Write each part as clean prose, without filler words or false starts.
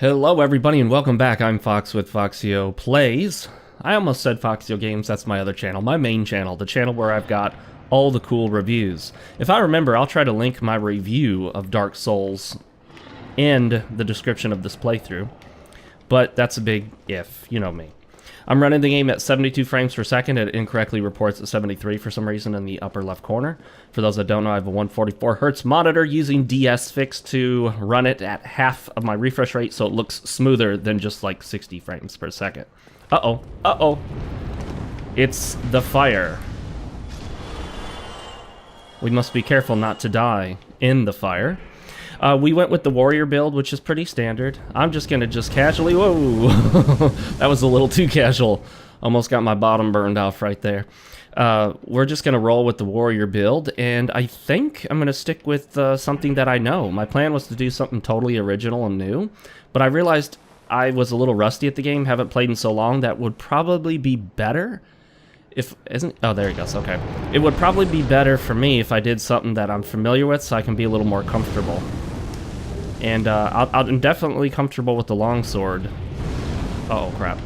Hello everybody and welcome back. I'm Fox with Foxeo Plays. I almost said FoxeoGames, that's my other channel, my main channel, the channel where I've got all the cool reviews. If I remember, I'll try to link my review of Dark Souls in the description of this playthrough, but that's a big if, you know me. I'm running the game at 72 frames per second. It incorrectly reports at 73 for some reason in the upper left corner. For those that don't know, I have a 144 Hz monitor using DS-Fix to run it at half of my refresh rate so it looks smoother than just like 60 frames per second. Uh-oh, uh-oh. It's the fire. We must be careful not to die in the fire. We went with the warrior build, which is pretty standard. I'm just gonna casually, whoa, that was a little too casual. Almost got my bottom burned off right there. We're just gonna roll with the warrior build, and I think I'm gonna stick with something that I know. My plan was to do something totally original and new, but I realized I was a little rusty at the game, haven't played in so long, that would probably be better if, oh, there he goes, okay. It would probably be better for me if I did something that I'm familiar with so I can be a little more comfortable. And I'm definitely comfortable with the longsword. Uh-oh, crap.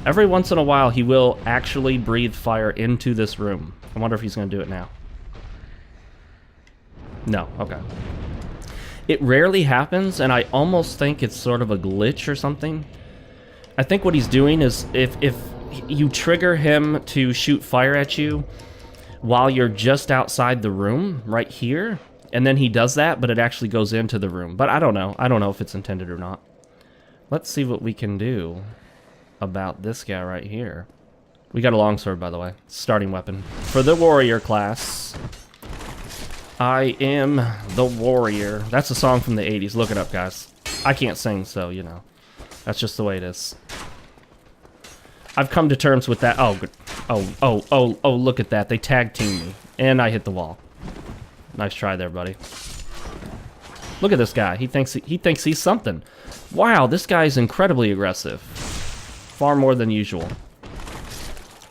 Every once in a while, he will actually breathe fire into this room. I wonder if he's going to do it now. No, okay. It rarely happens, and I almost think it's sort of a glitch or something. I think what he's doing is if you trigger him to shoot fire at you while you're just outside the room, right here, and then he does that, but it actually goes into the room. But I don't know. I don't know if it's intended or not. Let's see what we can do about this guy right here. We got a longsword, by the way. Starting weapon. For the warrior class, I am the warrior. That's a song from the 80s. Look it up, guys. I can't sing, so, you know. That's just the way it is. I've come to terms with that. Oh, good. Oh, look at that. They tag team me. And I hit the wall. Nice try there, buddy. Look at this guy. He thinks he's something. Wow, this guy is incredibly aggressive. Far more than usual.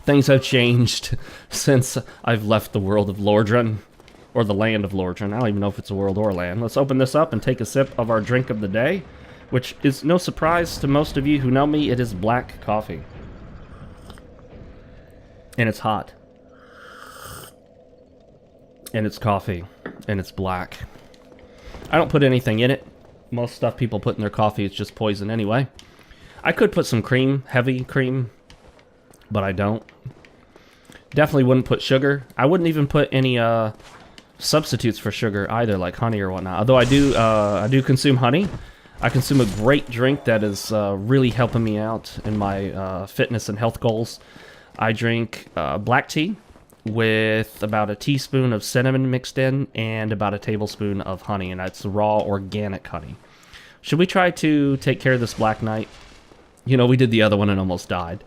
Things have changed since I've left the world of Lordran. Or the land of Lordran. I don't even know if it's a world or land. Let's open this up and take a sip of our drink of the day. Which is no surprise to most of you who know me. It is black coffee. And it's hot. And it's coffee. And it's black. I don't put anything in it. Most stuff people put in their coffee is just poison anyway. I could put some cream, heavy cream, but I don't. Definitely wouldn't put sugar. I wouldn't even put any substitutes for sugar either, like honey or whatnot. Although I do consume honey. I consume a great drink that is really helping me out in my fitness and health goals. I drink black tea with about a teaspoon of cinnamon mixed in and about a tablespoon of honey, and that's raw organic honey. Should we try to take care of this Black Knight? You know, we did the other one and almost died.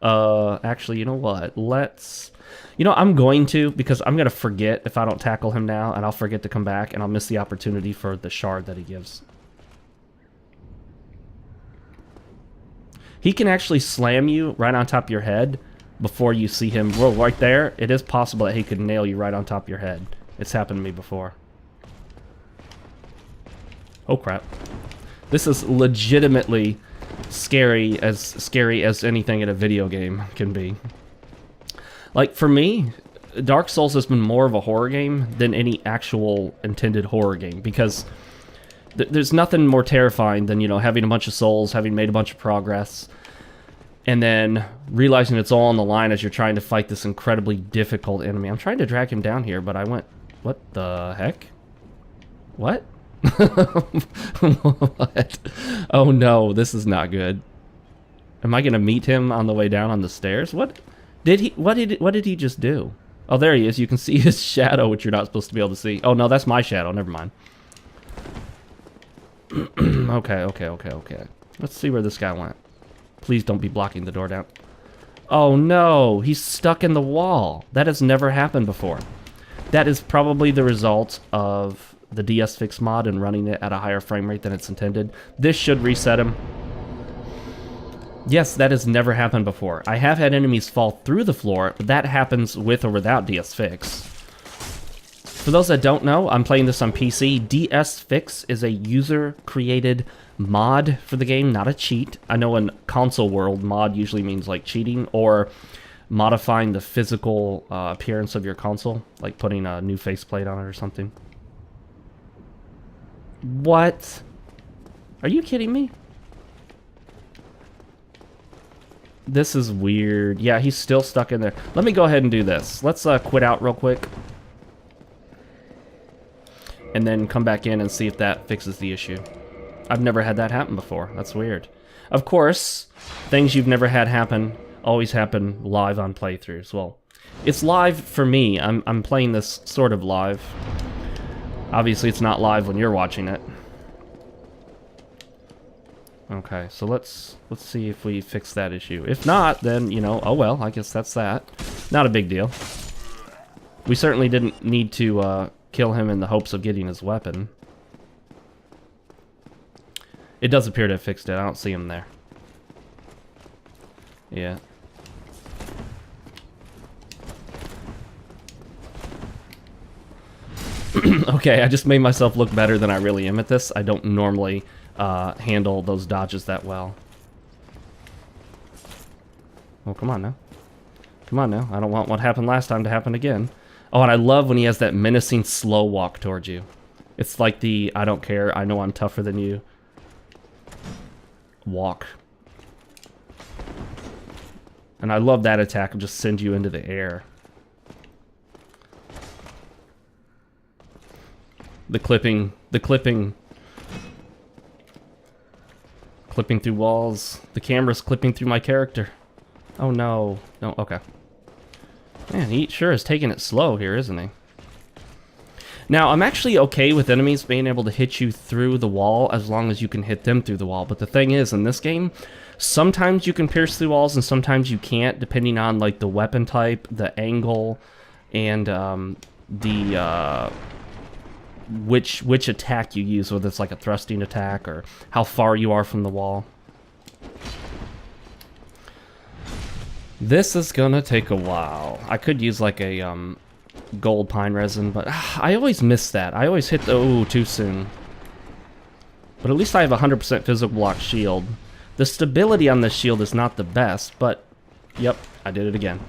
Actually, you know what? Let's... You know, I'm going to, because I'm going to forget if I don't tackle him now, and I'll forget to come back, and I'll miss the opportunity for the shard that he gives. He can actually slam you right on top of your head before you see him. Well, right there, it is possible that he could nail you right on top of your head. It's happened to me before. Oh, crap. This is legitimately scary as anything in a video game can be. Like, for me, Dark Souls has been more of a horror game than any actual intended horror game, because there's nothing more terrifying than, you know, having a bunch of souls, having made a bunch of progress, and then realizing it's all on the line as you're trying to fight this incredibly difficult enemy. I'm trying to drag him down here, but I went... What the heck? What? What? Oh no, this is not good. Am I gonna meet him on the way down on the stairs? What did he just do? Oh, there he is. You can see his shadow, which you're not supposed to be able to see. Oh no, that's my shadow. Never mind. Okay. Let's see where this guy went. Please don't be blocking the door down. Oh no, he's stuck in the wall. That has never happened before. That is probably the result of the DS-Fix mod and running it at a higher frame rate than it's intended. This should reset him. Yes, that has never happened before. I have had enemies fall through the floor, but that happens with or without DS-Fix. For those that don't know, I'm playing this on PC. DS Fix is a user-created mod for the game, not a cheat. I know in console world, mod usually means like cheating or modifying the physical appearance of your console, like putting a new faceplate on it or something. What? Are you kidding me? This is weird. Yeah, he's still stuck in there. Let me go ahead and do this. Let's quit out real quick. And then come back in and see if that fixes the issue. I've never had that happen before. That's weird. Of course, things you've never had happen always happen live on playthroughs. Well, it's live for me. I'm playing this sort of live. Obviously, it's not live when you're watching it. Okay, so let's see if we fix that issue. If not, then, you know, oh well, I guess that's that. Not a big deal. We certainly didn't need to kill him in the hopes of getting his weapon. It does appear to have fixed it. I don't see him there. Yeah. Okay, I just made myself look better than I really am at this. I don't normally handle those dodges that well. Oh, come on now. Come on now. I don't want what happened last time to happen again. Oh, and I love when he has that menacing slow walk towards you. It's like the, I don't care, I know I'm tougher than you walk. And I love that attack, will just send you into the air. The clipping through walls. The camera's clipping through my character. Oh no. No, okay. Man, he sure is taking it slow here, isn't he? Now, I'm actually okay with enemies being able to hit you through the wall as long as you can hit them through the wall. But the thing is, in this game, sometimes you can pierce through walls and sometimes you can't, depending on like the weapon type, the angle, and which attack you use, whether it's like a thrusting attack or how far you are from the wall. This is gonna take a while. I could use like a gold pine resin, but I always miss that. I always hit the ooh too soon. But at least I have 100% physical block shield. The stability on this shield is not the best, but yep, I did it again.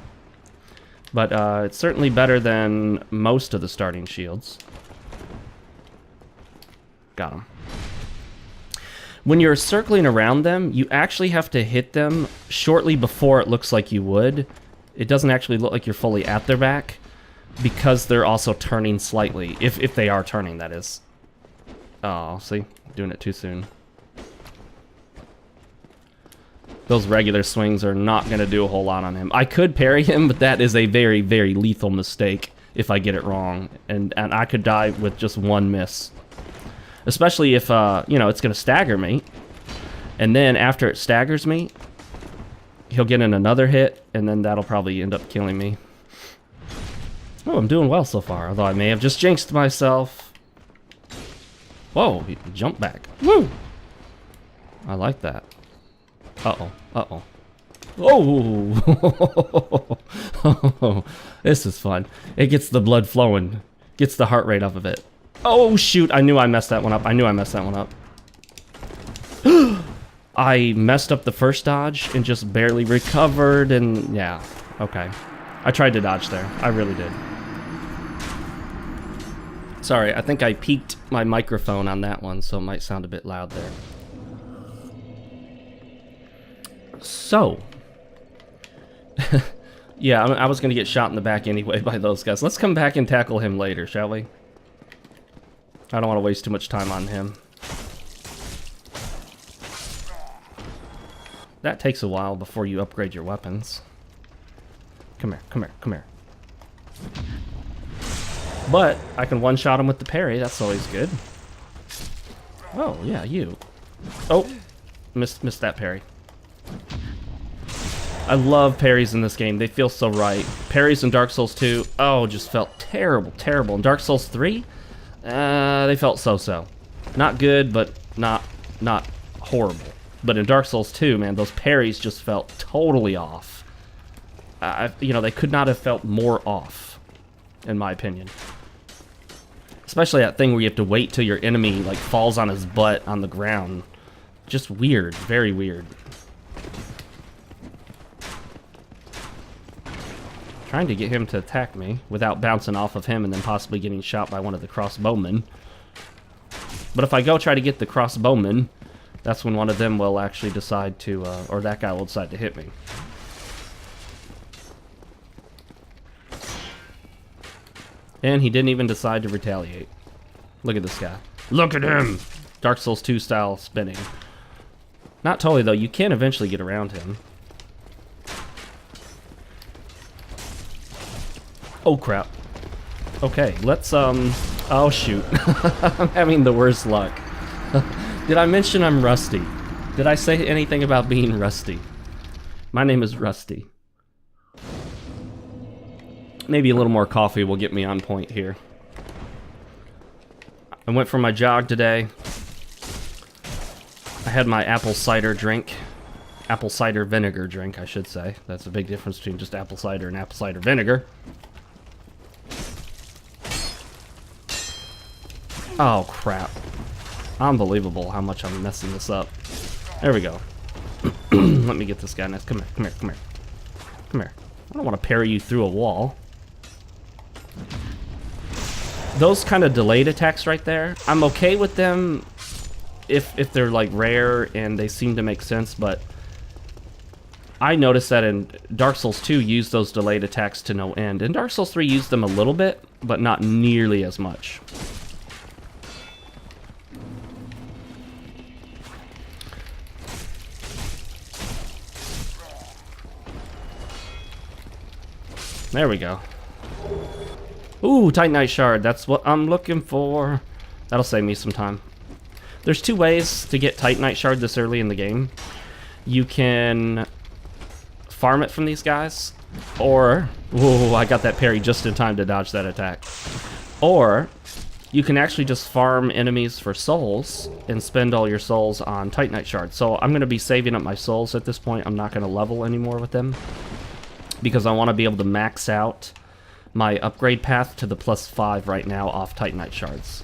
But it's certainly better than most of the starting shields. Got him. When you're circling around them, you actually have to hit them shortly before it looks like you would. It doesn't actually look like you're fully at their back because they're also turning slightly. If they are turning, that is. Oh, see? Doing it too soon. Those regular swings are not going to do a whole lot on him. I could parry him, but that is a very, very lethal mistake if I get it wrong. And I could die with just one miss. Especially if, you know, it's going to stagger me. And then after it staggers me, he'll get in another hit, and then that'll probably end up killing me. Oh, I'm doing well so far, although I may have just jinxed myself. Whoa, he jumped back. Woo! I like that. Uh-oh, uh-oh. Oh! This is fun. It gets the blood flowing. Gets the heart rate up a bit. Oh, shoot. I knew I messed that one up. I messed up the first dodge and just barely recovered, and yeah. Okay. I tried to dodge there. I really did. Sorry, I think I peaked my microphone on that one, so it might sound a bit loud there. So. Yeah, I was going to get shot in the back anyway by those guys. Let's come back and tackle him later, shall we? I don't want to waste too much time on him. That takes a while before you upgrade your weapons. Come here, come here, come here. But I can one-shot him with the parry. That's always good. Oh, yeah, you. Oh, missed that parry. I love parries in this game. They feel so right. Parries in Dark Souls 2, oh, just felt terrible, terrible. In Dark Souls 3, they felt so-so. Not good, but not horrible. But in Dark Souls 2, man, those parries just felt totally off. You know, they could not have felt more off, in my opinion. Especially that thing where you have to wait till your enemy like falls on his butt on the ground. Just weird, very weird. Trying to get him to attack me without bouncing off of him and then possibly getting shot by one of the crossbowmen. But if I go try to get the crossbowman, that's when one of them will actually decide to, or that guy will decide to hit me. And he didn't even decide to retaliate. Look at this guy. Look at him! Dark Souls 2 style spinning. Not totally though, you can eventually get around him. Oh crap. Okay, let's oh shoot. I'm having the worst luck. Did I mention I'm rusty? Did I say anything about being rusty? My name is Rusty. Maybe a little more coffee will get me on point here. I went for my jog today. I had my apple cider drink. Apple cider vinegar drink, I should say. That's a big difference between just apple cider and apple cider vinegar. Oh, crap. Unbelievable how much I'm messing this up. There we go. Let me get this guy next. Come here, come here, come here. Come here. I don't want to parry you through a wall. Those kind of delayed attacks right there, I'm okay with them if they're like rare and they seem to make sense, but I noticed that in Dark Souls 2 used those delayed attacks to no end. In Dark Souls 3 used them a little bit, but not nearly as much. There we go. Ooh, Titanite Shard. That's what I'm looking for. That'll save me some time. There's two ways to get Titanite Shard this early in the game. You can farm it from these guys, or... Ooh, I got that parry just in time to dodge that attack. Or, you can actually just farm enemies for souls and spend all your souls on Titanite Shard. So I'm going to be saving up my souls at this point. I'm not going to level anymore with them, because I want to be able to max out my upgrade path to the +5 right now off Titanite Shards.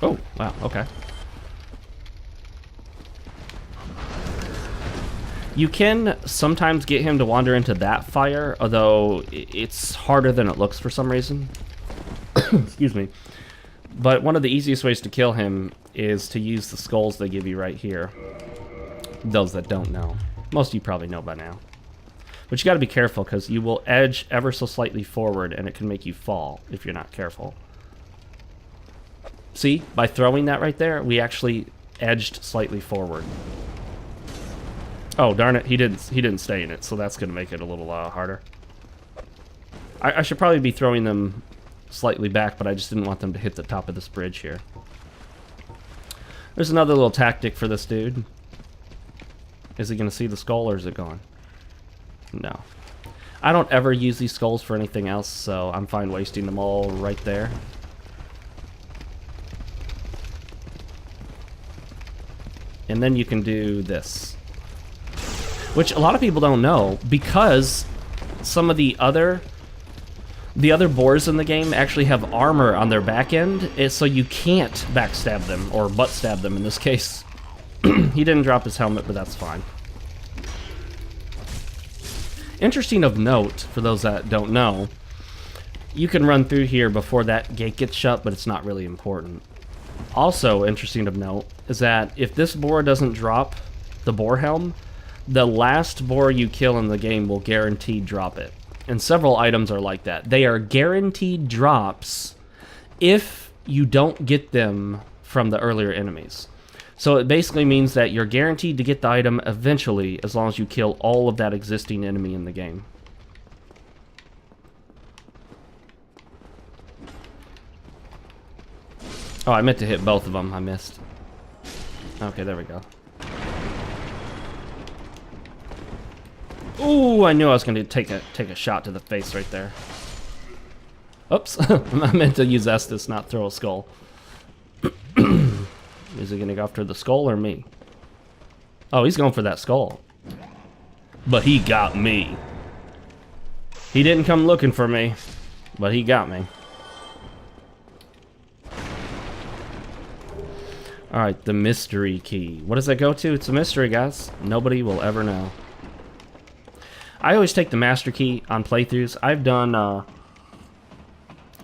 Oh, wow, okay. You can sometimes get him to wander into that fire, although it's harder than it looks for some reason. Excuse me. But one of the easiest ways to kill him is to use the skulls they give you right here. Those that don't know. Most of you probably know by now. But you gotta be careful, because you will edge ever so slightly forward, and it can make you fall if you're not careful. See, by throwing that right there, we actually edged slightly forward. Oh, darn it, he didn't stay in it, so that's gonna make it a little harder. I should probably be throwing them slightly back, but I just didn't want them to hit the top of this bridge here. There's another little tactic for this dude. Is he gonna see the skull, or is it gone? No. I don't ever use these skulls for anything else, so I'm fine wasting them all right there. And then you can do this, which a lot of people don't know, because some of the other boars in the game actually have armor on their back end, so you can't backstab them, or butt stab them in this case. He didn't drop his helmet, but that's fine. Interesting of note, for those that don't know, you can run through here before that gate gets shut, but it's not really important. Also interesting of note is that if this boar doesn't drop the boar helm, the last boar you kill in the game will guaranteed drop it. And several items are like that. They are guaranteed drops if you don't get them from the earlier enemies. So it basically means that you're guaranteed to get the item eventually, as long as you kill all of that existing enemy in the game. Oh, I meant to hit both of them. I missed. Okay, there we go. Ooh, I knew I was going to take a shot to the face right there. Oops, I meant to use Estus, not throw a skull. Is he going to go after the skull or me? Oh, he's going for that skull. But he got me. He didn't come looking for me, but he got me. Alright, the mystery key. What does that go to? It's a mystery, guys. Nobody will ever know. I always take the master key on playthroughs. I've done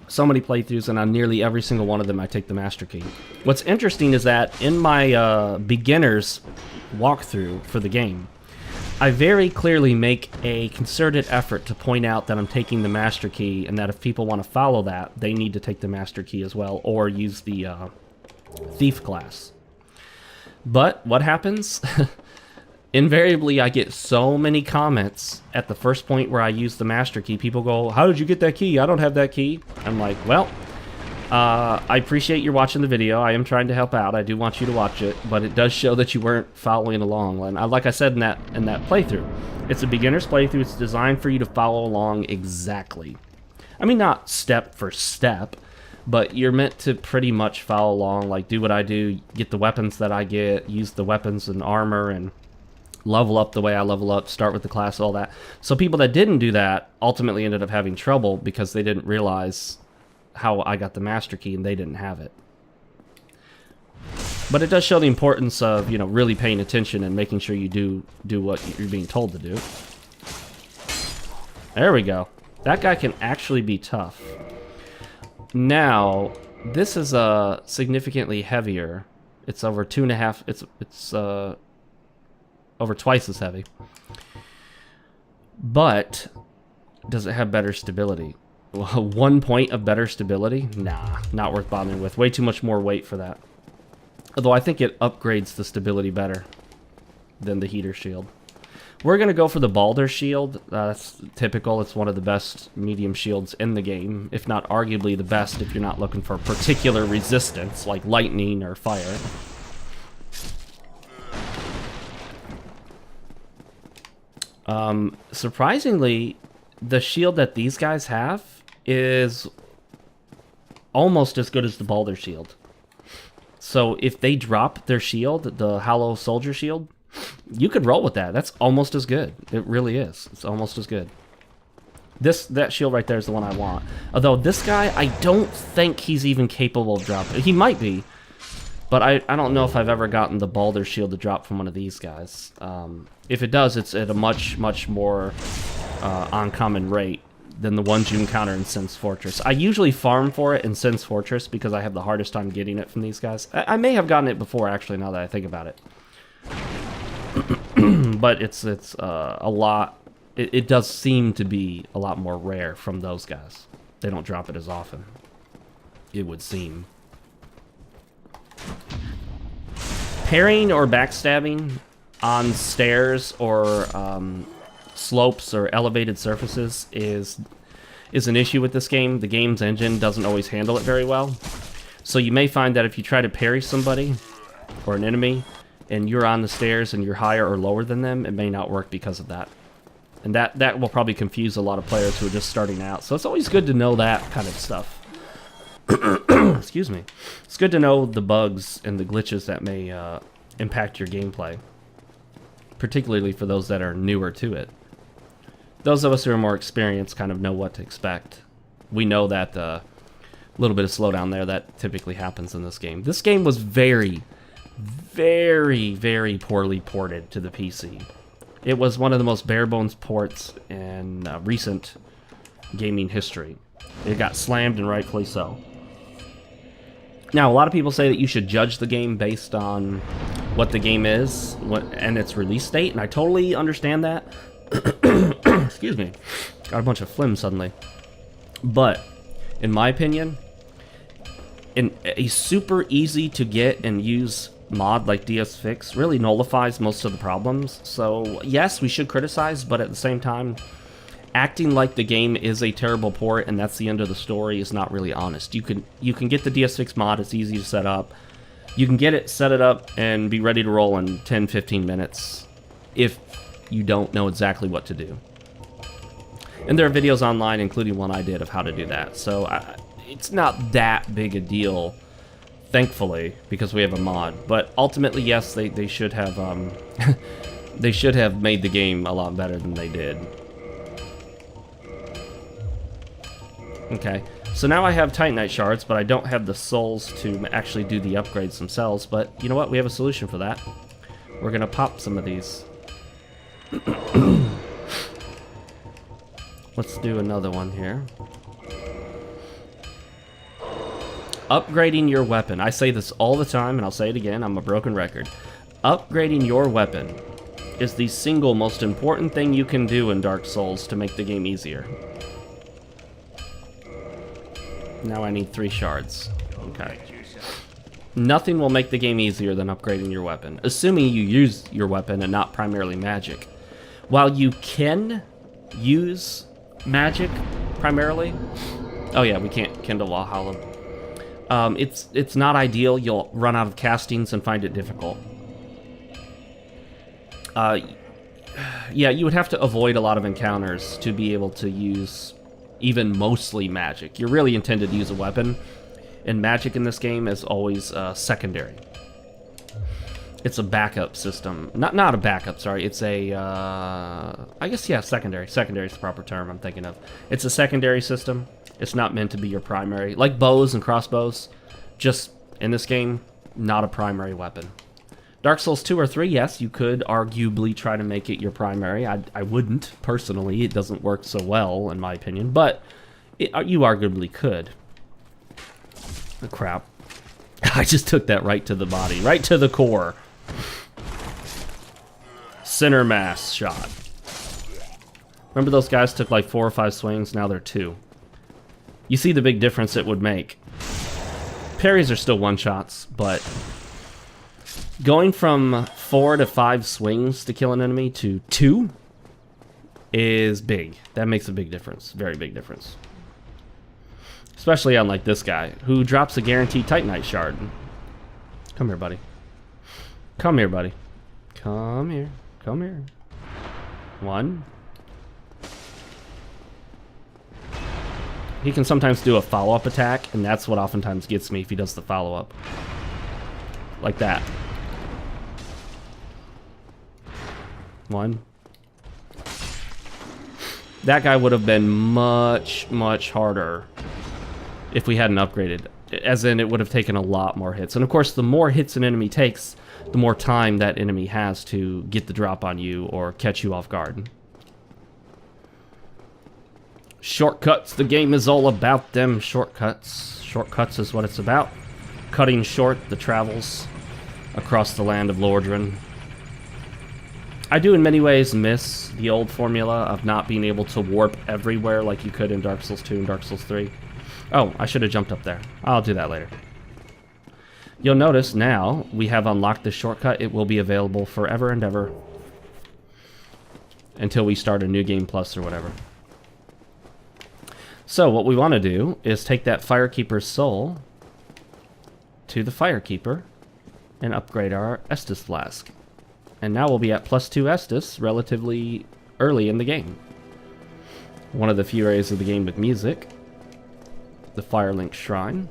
so many playthroughs, and on nearly every single one of them I take the master key. What's interesting is that in my beginner's walkthrough for the game, I very clearly make a concerted effort to point out that I'm taking the master key, and that if people want to follow that, they need to take the master key as well, or use the thief class. But what happens? Invariably, I get so many comments at the first point where I use the master key. People go, how did you get that key? I don't have that key. I'm like, well, I appreciate you watching the video. I am trying to help out. I do want you to watch it, but it does show that you weren't following along. And like I said in that playthrough, it's a beginner's playthrough. It's designed for you to follow along exactly. I mean, not step for step, but you're meant to pretty much follow along, like do what I do, get the weapons that I get, use the weapons and armor, and level up the way I level up, start with the class, all that. So people that didn't do that ultimately ended up having trouble because they didn't realize how I got the master key and they didn't have it. But it does show the importance of, you know, really paying attention and making sure you do what you're being told to do. There we go. That guy can actually be tough. Now, this is significantly heavier. It's over 2.5. It's over twice as heavy. But does it have better stability? 1 point of better stability? Nah, not worth bothering with. Way too much more weight for that. Although I think it upgrades the stability better than the heater shield. We're going to go for the Balder shield. That's typical. It's one of the best medium shields in the game, if not arguably the best if you're not looking for particular resistance like lightning or fire. Surprisingly, the shield that these guys have is almost as good as the Balder shield. So if they drop their shield, the Hollow Soldier shield, you could roll with that. That's almost as good. It really is. It's almost as good. That shield right there is the one I want. Although this guy, I don't think he's even capable of dropping. He might be, but I don't know if I've ever gotten the Balder shield to drop from one of these guys. If it does, it's at a much more uncommon rate than the ones you encounter in Sin's Fortress. I usually farm for it in Sin's Fortress because I have the hardest time getting it from these guys. I may have gotten it before, actually, now that I think about it. But it's a lot. It does seem to be a lot more rare from those guys. They don't drop it as often, it would seem. Parrying or backstabbing on stairs or slopes or elevated surfaces is an issue with this game. The game's engine doesn't always handle it very well. So you may find that if you try to parry somebody or an enemy and you're on the stairs and you're higher or lower than them, it may not work because of that. And that will probably confuse a lot of players who are just starting out. So it's always good to know that kind of stuff. Excuse me. It's good to know the bugs and the glitches that may impact your gameplay, particularly for those that are newer to it. Those of us who are more experienced kind of know what to expect. We know that a little bit of slowdown there that typically happens in this game. This game was very, very poorly ported to the PC. It was one of the most bare-bones ports in recent gaming history. It got slammed, and rightfully so. Now, a lot of people say that you should judge the game based on what the game is and its release date, and I totally understand that. Excuse me. Got a bunch of phlegm suddenly. But, in my opinion, in a super easy to get and use mod like DS Fix really nullifies most of the problems. So, yes, we should criticize, but at the same time, acting like the game is a terrible port and that's the end of the story is not really honest. You can get the DS Fix mod, it's easy to set up. You can get it, set it up, and be ready to roll in 10-15 minutes if you don't know exactly what to do. And there are videos online, including one I did, of how to do that. So it's not that big a deal, thankfully, because we have a mod. But ultimately, yes, they should have they should have made the game a lot better than they did. Okay, so now I have Titanite shards, but I don't have the souls to actually do the upgrades themselves. But you know what? We have a solution for that. We're gonna pop some of these. Let's do another one here. Upgrading your weapon. I say this all the time, and I'll say it again. I'm a broken record. Upgrading your weapon is the single most important thing you can do in Dark Souls to make the game easier. Now I need 3 shards. Okay. Nothing will make the game easier than upgrading your weapon, assuming you use your weapon and not primarily magic. While you can use magic primarily... Oh yeah, we can't kindle Valhalla. It's not ideal. You'll run out of castings and find it difficult. Yeah, you would have to avoid a lot of encounters to be able to use even mostly magic. You're really intended to use a weapon, and magic in this game is always secondary. It's a backup system. Not a backup, sorry. It's a, I guess, yeah, secondary. Secondary is the proper term I'm thinking of. It's a secondary system. It's not meant to be your primary. Like bows and crossbows, just in this game, not a primary weapon. Dark Souls 2 or 3, yes, you could arguably try to make it your primary. I wouldn't, personally. It doesn't work so well, in my opinion, but you arguably could. Oh, crap. I just took that right to the body, right to the core. Center mass shot. Remember those guys took like 4 or 5 swings? Now they're 2. You see the big difference it would make. Parries are still one-shots, but going from 4 to 5 swings to kill an enemy to 2 is big. That makes a big difference. Very big difference. Especially on like this guy, who drops a guaranteed Titanite shard. Come here, buddy. Come here, buddy. Come here. Come here. 1. He can sometimes do a follow-up attack, and that's what oftentimes gets me if he does the follow-up. Like that. 1. That guy would have been much, much harder if we hadn't upgraded. As in, it would have taken a lot more hits. And of course, the more hits an enemy takes, the more time that enemy has to get the drop on you or catch you off guard. Shortcuts. The game is all about them shortcuts. Shortcuts is what it's about. Cutting short the travels across the land of Lordran. I do in many ways miss the old formula of not being able to warp everywhere like you could in Dark Souls 2 and Dark Souls 3. Oh, I should have jumped up there. I'll do that later. You'll notice now we have unlocked this shortcut. It will be available forever and ever until we start a new game plus or whatever. So what we want to do is take that Firekeeper's soul to the Firekeeper and upgrade our Estus Flask. And now we'll be at +2 Estus relatively early in the game. One of the few areas of the game with music. The Firelink Shrine.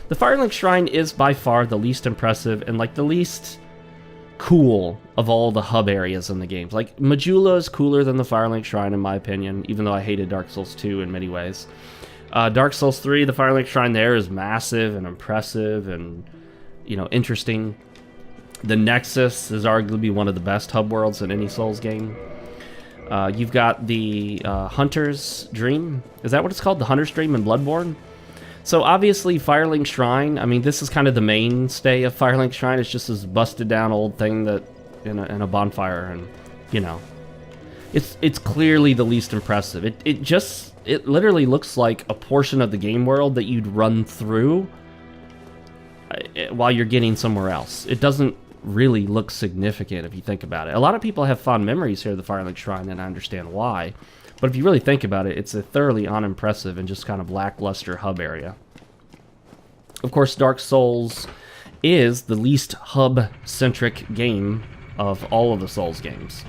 The Firelink Shrine is by far the least impressive and like the least cool of all the hub areas in the games. Like, Majula is cooler than the Firelink Shrine in my opinion, even though I hated Dark Souls 2 in many ways. Dark Souls 3, the Firelink Shrine there is massive and impressive and, you know, interesting. The Nexus is arguably one of the best hub worlds in any Souls game. You've got the Hunter's Dream. Is that what it's called? The Hunter's Dream in Bloodborne? So obviously Firelink Shrine, I mean, this is kind of the mainstay of Firelink Shrine. It's just this busted down old thing that in a bonfire, and you know, it's clearly the least impressive. It literally looks like a portion of the game world that you'd run through while you're getting somewhere else. It doesn't really look significant if you think about it. A lot of people have fond memories here of the Firelink Shrine, and I understand why. But if you really think about it, it's a thoroughly unimpressive and just kind of lackluster hub area. Of course, Dark Souls is the least hub-centric game of all of the Souls games.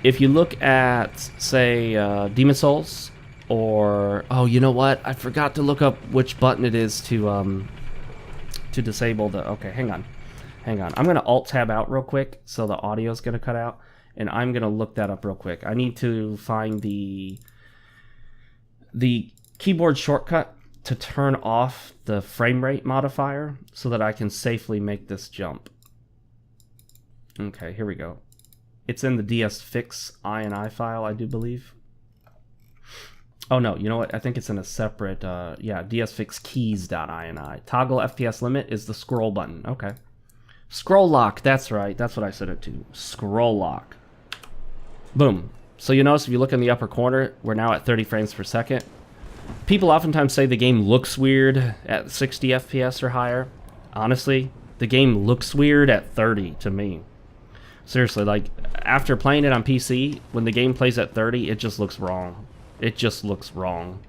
If you look at, say, Demon Souls, or... Oh, you know what? I forgot to look up which button it is to disable the... Okay, hang on. Hang on. I'm going to Alt-Tab out real quick, so the audio's going to cut out. And I'm going to look that up real quick. I need to find the keyboard shortcut to turn off the frame rate modifier so that I can safely make this jump. Okay, here we go. It's in the dsfix ini file, I do believe. Oh no, you know what? I think it's in a separate, yeah, dsfixkeys.ini. Toggle FPS limit is the scroll button. Okay. Scroll lock, that's right. That's what I set it to. Scroll lock. Boom. So you notice if you look in the upper corner, we're now at 30 frames per second. People oftentimes say the game looks weird at 60 FPS or higher. Honestly, the game looks weird at 30 to me. Seriously, like, after playing it on PC, when the game plays at 30, it just looks wrong. It just looks wrong.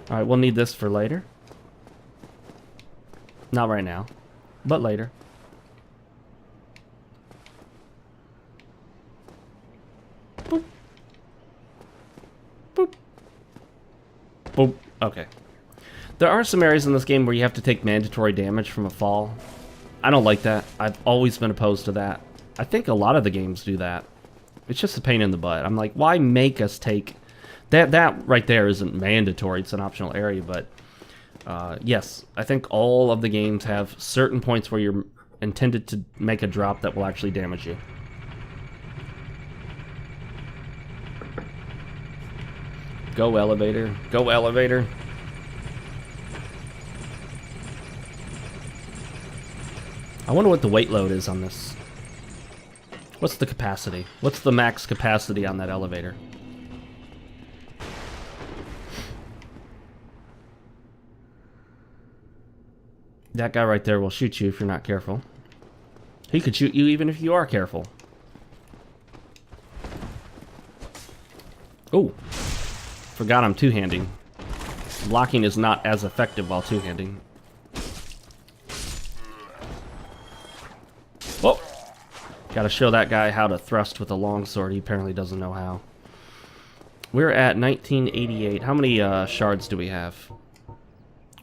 Alright, we'll need this for later. Not right now, but later. Boop. Boop. Boop. Okay. There are some areas in this game where you have to take mandatory damage from a fall. I don't like that. I've always been opposed to that. I think a lot of the games do that. It's just a pain in the butt. I'm like, why make us take... That right there isn't mandatory. It's an optional area, but... yes, I think all of the games have certain points where you're intended to make a drop that will actually damage you. Go elevator. Go elevator. I wonder what the weight load is on this. What's the capacity? What's the max capacity on that elevator? That guy right there will shoot you if you're not careful. He could shoot you even if you are careful. Oh, forgot I'm two-handing. Blocking is not as effective while two-handing. Whoa! Gotta show that guy how to thrust with a longsword. He apparently doesn't know how. We're at 1988. How many shards do we have?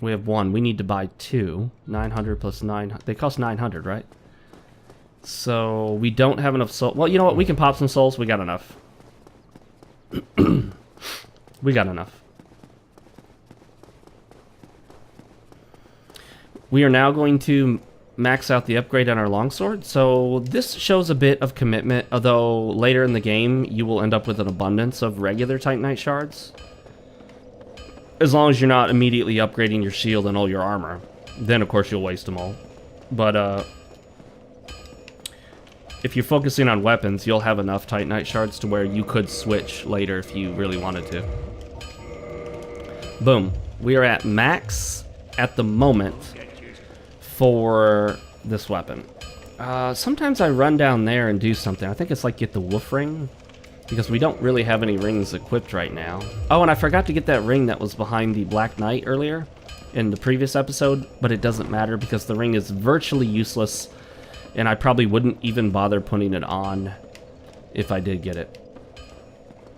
We have one. We need to buy two. 900 plus 900. They cost 900, right? So we don't have enough soul. Well, you know what? We can pop some souls. We got enough. We got enough. We are now going to max out the upgrade on our longsword. So this shows a bit of commitment, although later in the game you will end up with an abundance of regular Titanite shards. As long as you're not immediately upgrading your shield and all your armor. Then, of course, you'll waste them all. But, if you're focusing on weapons, you'll have enough Titanite shards to where you could switch later if you really wanted to. Boom. We are at max at the moment for this weapon. Sometimes I run down there and do something. I think it's like get the wolf ring. Because we don't really have any rings equipped right now. Oh, and I forgot to get that ring that was behind the Black Knight earlier in the previous episode, but it doesn't matter because the ring is virtually useless, and I probably wouldn't even bother putting it on if I did get it.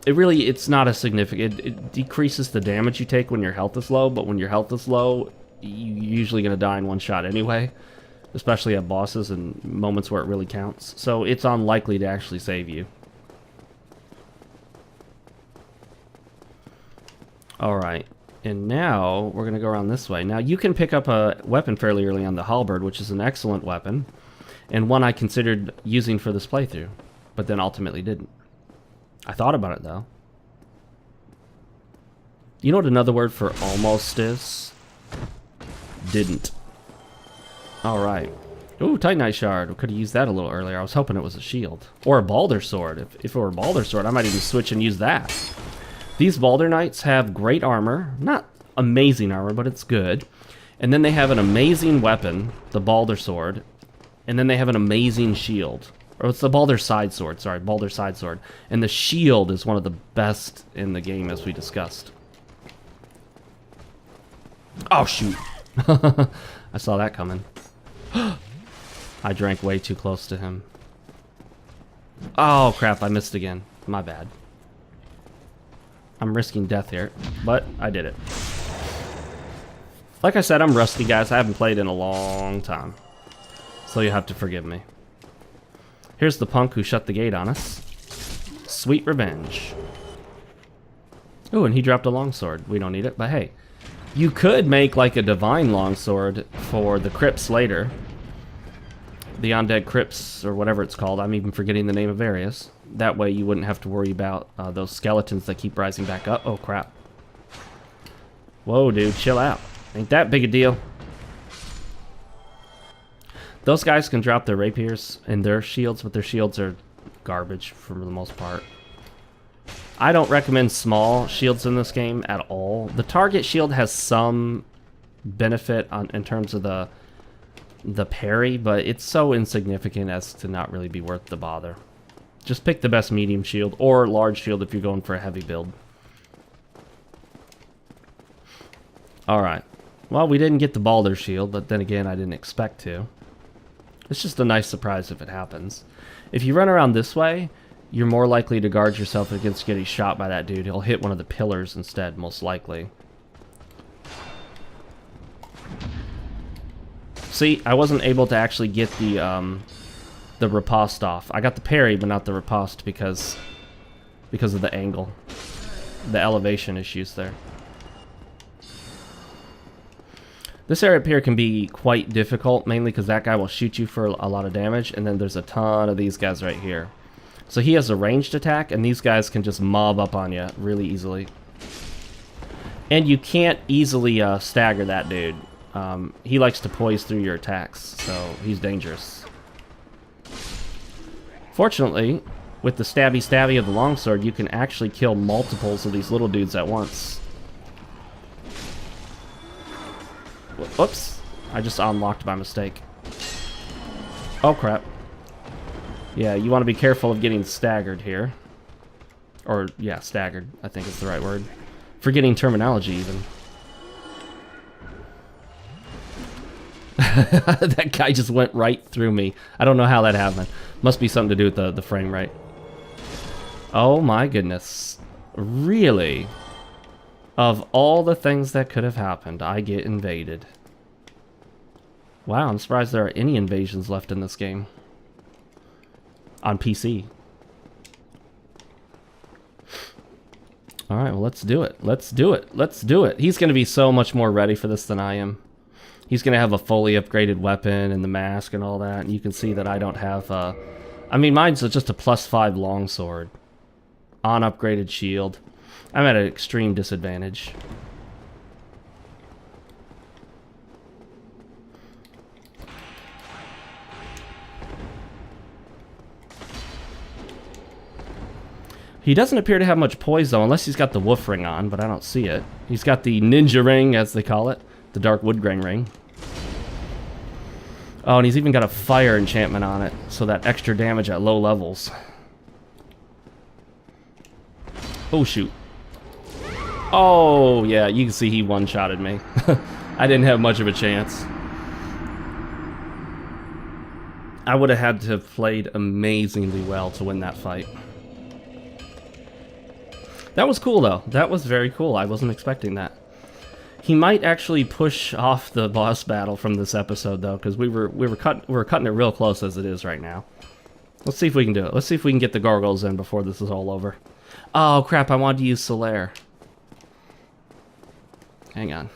It's not a significant... It decreases the damage you take when your health is low, but when your health is low, you're usually going to die in one shot anyway, especially at bosses and moments where it really counts. So it's unlikely to actually save you. Alright, and now we're going to go around this way. Now, you can pick up a weapon fairly early on, the halberd, which is an excellent weapon, and one I considered using for this playthrough, but then ultimately didn't. I thought about it, though. You know what another word for almost is? Didn't. Alright. Ooh, Titanite shard. We could have used that a little earlier. I was hoping it was a shield. Or a Balder sword. If it were a Balder sword, I might even switch and use that. These Balder Knights have great armor. Not amazing armor, but it's good. And then they have an amazing weapon, the Balder sword. And then they have an amazing shield. Or it's the Balder side sword, sorry, Balder side sword. And the shield is one of the best in the game, as we discussed. Oh, shoot. I saw that coming. I drank way too close to him. Oh, crap, I missed again. My bad. I'm risking death here, but I did it. Like I said, I'm rusty, guys. I haven't played in a long time. So you have to forgive me. Here's the punk who shut the gate on us. Sweet revenge. Ooh, and he dropped a longsword. We don't need it, but hey. You could make like a divine longsword for the crypts later. The undead crypts, or whatever it's called. I'm even forgetting the name of areas. That way you wouldn't have to worry about those skeletons that keep rising back up. Oh, crap. Whoa, dude, chill out. Ain't that big a deal. Those guys can drop their rapiers and their shields, but their shields are garbage for the most part. I don't recommend small shields in this game at all. The target shield has some benefit in terms of the parry, but it's so insignificant as to not really be worth the bother. Just pick the best medium shield or large shield if you're going for a heavy build. Alright. Well, we didn't get the Balder shield, but then again, I didn't expect to. It's just a nice surprise if it happens. If you run around this way, you're more likely to guard yourself against getting shot by that dude. He'll hit one of the pillars instead, most likely. See, I wasn't able to actually get the riposte off. I got the parry, but not the riposte because of the angle. The elevation issues there. This area up here can be quite difficult, mainly because that guy will shoot you for a lot of damage, and then there's a ton of these guys right here. So he has a ranged attack, and these guys can just mob up on you really easily. And you can't easily stagger that dude. He likes to poise through your attacks, so he's dangerous. Fortunately, with the stabby of the longsword, you can actually kill multiples of these little dudes at once. Whoops. I just unlocked by mistake. Oh, crap. Yeah, you want to be careful of getting staggered here. Or, yeah, staggered, I think is the right word. Forgetting terminology, even. That guy just went right through me. I don't know how that happened. Must be something to do with the frame rate. Oh my goodness. Really? Of all the things that could have happened, I get invaded. Wow, I'm surprised there are any invasions left in this game. On PC. Alright, well, let's do it. Let's do it. Let's do it. He's going to be so much more ready for this than I am. He's going to have a fully upgraded weapon and the mask and all that. And you can see that I don't have... I mean, mine's just a +5 longsword. On upgraded shield. I'm at an extreme disadvantage. He doesn't appear to have much poise, though, unless he's got the wolf ring on, but I don't see it. He's got the ninja ring, as they call it. The dark wood grain ring. Oh, and he's even got a fire enchantment on it, so that extra damage at low levels. Oh, shoot. Oh, yeah, you can see he one-shotted me. I didn't have much of a chance. I would have had to have played amazingly well to win that fight. That was cool, though. That was very cool. I wasn't expecting that. He might actually push off the boss battle from this episode, though, because we were cutting it real close as it is right now. Let's see if we can do it. Let's see if we can get the gargoyles in before this is all over. Oh, crap. I wanted to use Solaire. Hang on.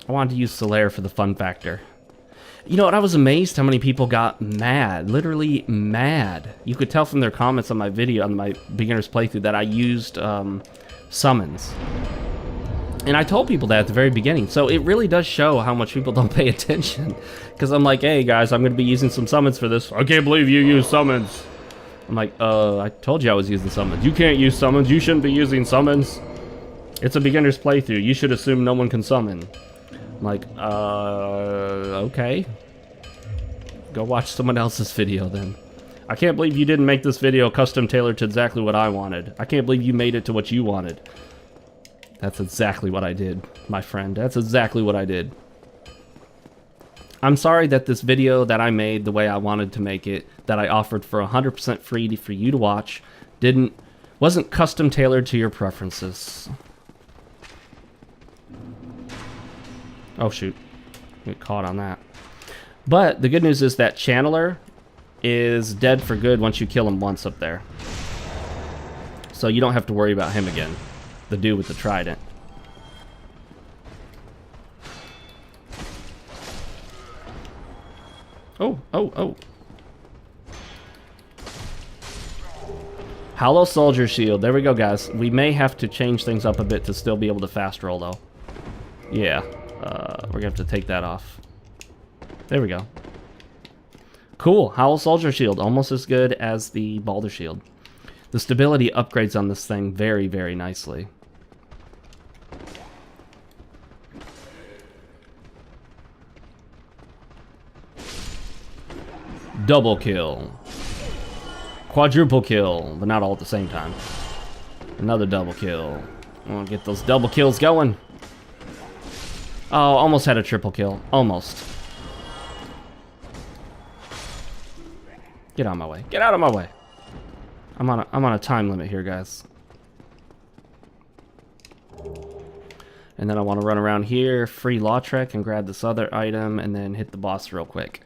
I wanted to use Solaire for the fun factor. You know what? I was amazed how many people got mad. Literally mad. You could tell from their comments on my video, on my beginner's playthrough, that I used summons. And I told people that at the very beginning. So it really does show how much people don't pay attention. Because I'm like, hey guys, I'm going to be using some summons for this. I can't believe you use summons. I'm like, I told you I was using summons. You can't use summons. You shouldn't be using summons. It's a beginner's playthrough. You should assume no one can summon. I'm like, okay. Go watch someone else's video then. I can't believe you didn't make this video custom tailored to exactly what I wanted. I can't believe you made it to what you wanted. That's exactly what I did, my friend. That's exactly what I did. I'm sorry that this video that I made the way I wanted to make it, that I offered for 100% free for you to watch, wasn't custom tailored to your preferences. Oh shoot, get caught on that. But the good news is that Channeler is dead for good once you kill him once up there. So you don't have to worry about him again. The dude with the trident. Oh. Hollow soldier shield. There we go, guys. We may have to change things up a bit to still be able to fast roll, though. Yeah. We're going to have to take that off. There we go. Cool. Hollow soldier shield. Almost as good as the Balder shield. The stability upgrades on this thing very, very nicely. Double kill. Quadruple kill, but not all at the same time. Another double kill. We'll get those double kills going. Oh, almost had a triple kill. Almost. Get out of my way. Get out of my way. I'm on a time limit here, guys. And then I want to run around here, free Logitech, and grab this other item, and then hit the boss real quick.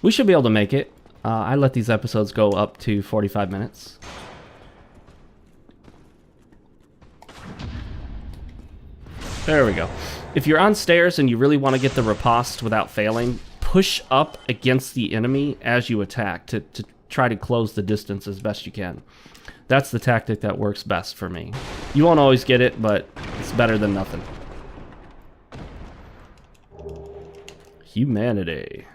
We should be able to make it. I let these episodes go up to 45 minutes. There we go. If you're on stairs and you really want to get the riposte without failing, push up against the enemy as you attack to try to close the distance as best you can. That's the tactic that works best for me. You won't always get it, but it's better than nothing. Humanity.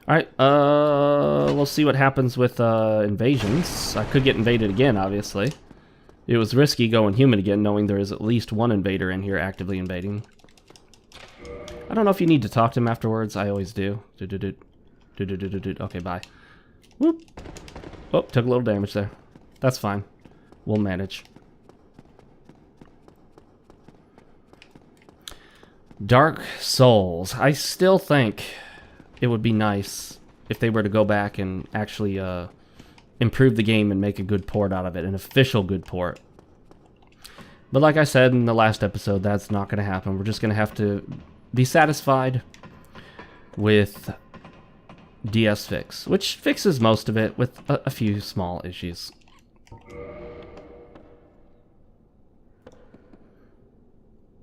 Alright, we'll see what happens with invasions. I could get invaded again, obviously. It was risky going human again, knowing there is at least one invader in here actively invading. I don't know if you need to talk to him afterwards. I always do. Okay, bye. Whoop. Oh, took a little damage there. That's fine. We'll manage. Dark Souls. I still think it would be nice if they were to go back and actually improve the game and make a good port out of it, an official good port. But like I said in the last episode, that's not going to happen. We're just going to have to be satisfied with DS Fix, which fixes most of it with a few small issues.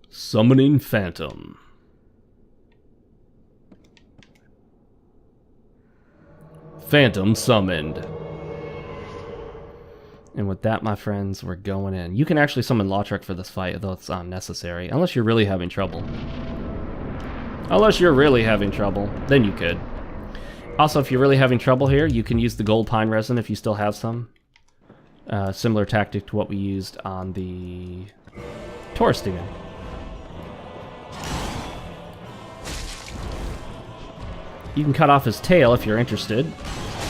Summoning Phantom. Phantom summoned. And with that, my friends, we're going in. You can actually summon Logitech for this fight, though it's unnecessary. Unless you're really having trouble. Unless you're really having trouble, then you could. Also, if you're really having trouble here, you can use the gold pine resin if you still have some. Similar tactic to what we used on the Taurus demon. You can cut off his tail if you're interested.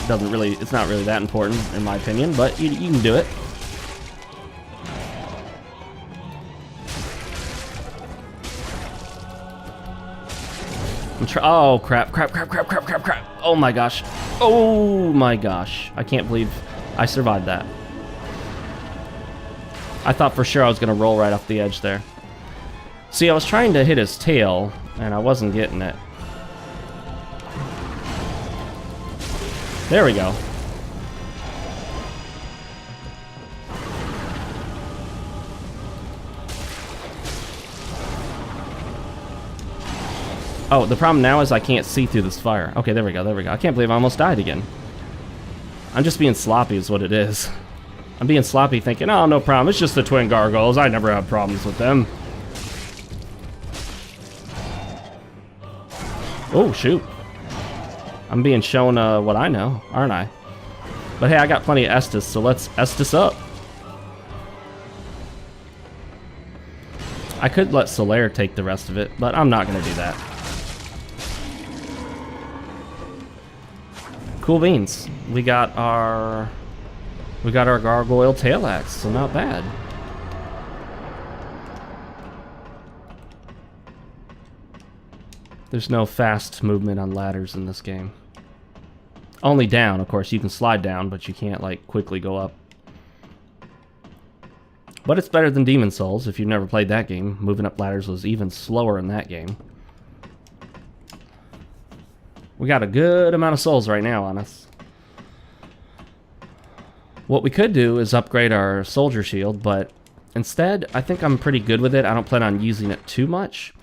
It's not really that important in my opinion, but you can do it. Oh crap. Oh my gosh. Oh my gosh. I can't believe I survived that. I thought for sure I was gonna roll right off the edge there. See, I was trying to hit his tail and I wasn't getting it. There we go. Oh, the problem now is I can't see through this fire. Okay, there we go. I can't believe I almost died again. I'm just being sloppy is what it is. I'm being sloppy thinking, oh, no problem. It's just the twin gargoyles. I never have problems with them. Oh, shoot. I'm being shown what I know, aren't I? But hey, I got plenty of Estus, so let's Estus up. I could let Solaire take the rest of it, but I'm not going to do that. Cool beans. We got our gargoyle tail axe, so not bad. There's no fast movement on ladders in this game. Only down, of course. You can slide down, but you can't, like, quickly go up. But it's better than Demon Souls, if you've never played that game. Moving up ladders was even slower in that game. We got a good amount of souls right now on us. What we could do is upgrade our soldier shield, but instead, I think I'm pretty good with it. I don't plan on using it too much,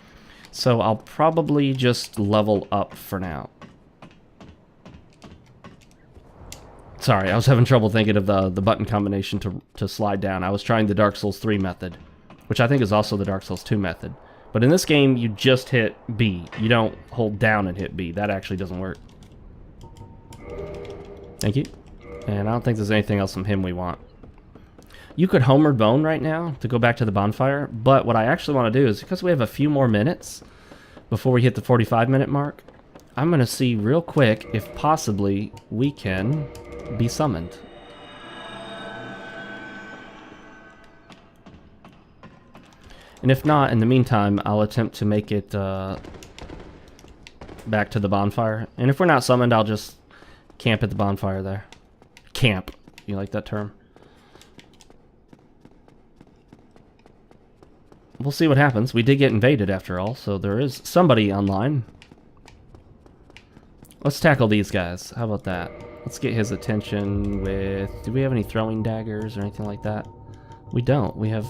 so I'll probably just level up for now. Sorry, I was having trouble thinking of the button combination to slide down. I was trying the Dark Souls 3 method, which I think is also the Dark Souls 2 method. But in this game, you just hit B. You don't hold down and hit B. That actually doesn't work. Thank you. And I don't think there's anything else from him we want. You could Homer Bone right now to go back to the bonfire, but what I actually want to do is, because we have a few more minutes before we hit the 45-minute mark, I'm going to see real quick if possibly we can be summoned. And if not, in the meantime, I'll attempt to make it back to the bonfire. And if we're not summoned, I'll just camp at the bonfire there. Camp. You like that term? We'll see what happens. We did get invaded after all, so there is somebody online. Let's tackle these guys. How about that? Let's get his attention with... Do we have any throwing daggers or anything like that? We don't. We have...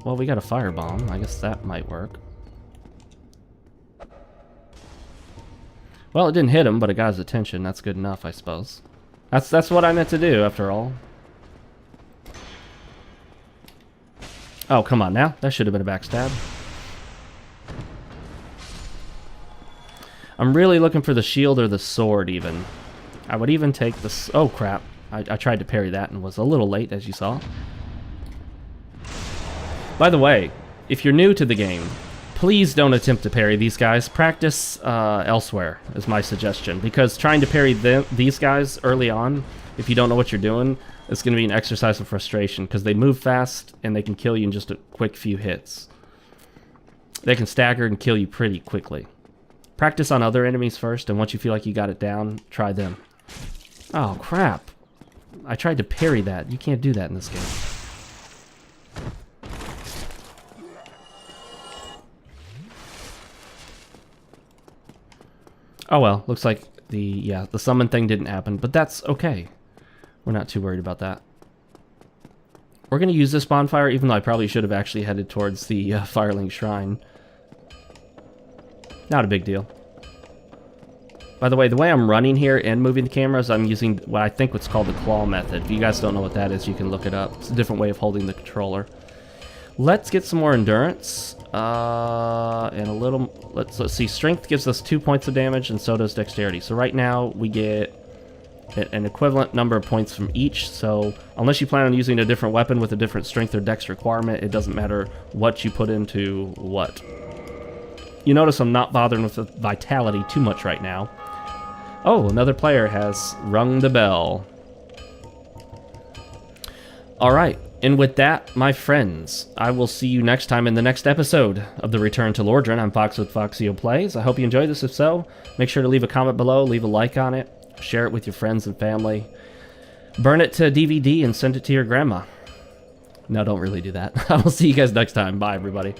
Well, we got a firebomb. I guess that might work. Well, it didn't hit him, but it got his attention. That's good enough, I suppose. That's what I meant to do, after all. Oh, come on now. That should have been a backstab. I'm really looking for the shield or the sword, even. I would even take the... Oh, crap. I tried to parry that and was a little late, as you saw. By the way, if you're new to the game, please don't attempt to parry these guys. Practice elsewhere, is my suggestion. Because trying to parry these guys early on, if you don't know what you're doing, it's going to be an exercise of frustration. Because they move fast, and they can kill you in just a quick few hits. They can stagger and kill you pretty quickly. Practice on other enemies first, and once you feel like you got it down, try them. Oh, crap. I tried to parry that. You can't do that in this game. Oh well, looks like the summon thing didn't happen, but that's okay. We're not too worried about that. We're going to use this bonfire, even though I probably should have actually headed towards the Firelink Shrine. Not a big deal. By the way I'm running here and moving the cameras, I'm using what I think what's called the claw method. If you guys don't know what that is, you can look it up. It's a different way of holding the controller. Let's get some more endurance. And a little... Let's see. Strength gives us 2 points of damage, and so does dexterity. So right now, we get an equivalent number of points from each. So unless you plan on using a different weapon with a different strength or dex requirement, it doesn't matter what you put into what. You notice I'm not bothering with the vitality too much right now. Oh, another player has rung the bell. Alright, and with that, my friends, I will see you next time in the next episode of The Return to Lordran. I'm Fox with Foxeo Plays. I hope you enjoyed this. If so, make sure to leave a comment below, leave a like on it, share it with your friends and family. Burn it to DVD and send it to your grandma. No, don't really do that. I will see you guys next time. Bye, everybody.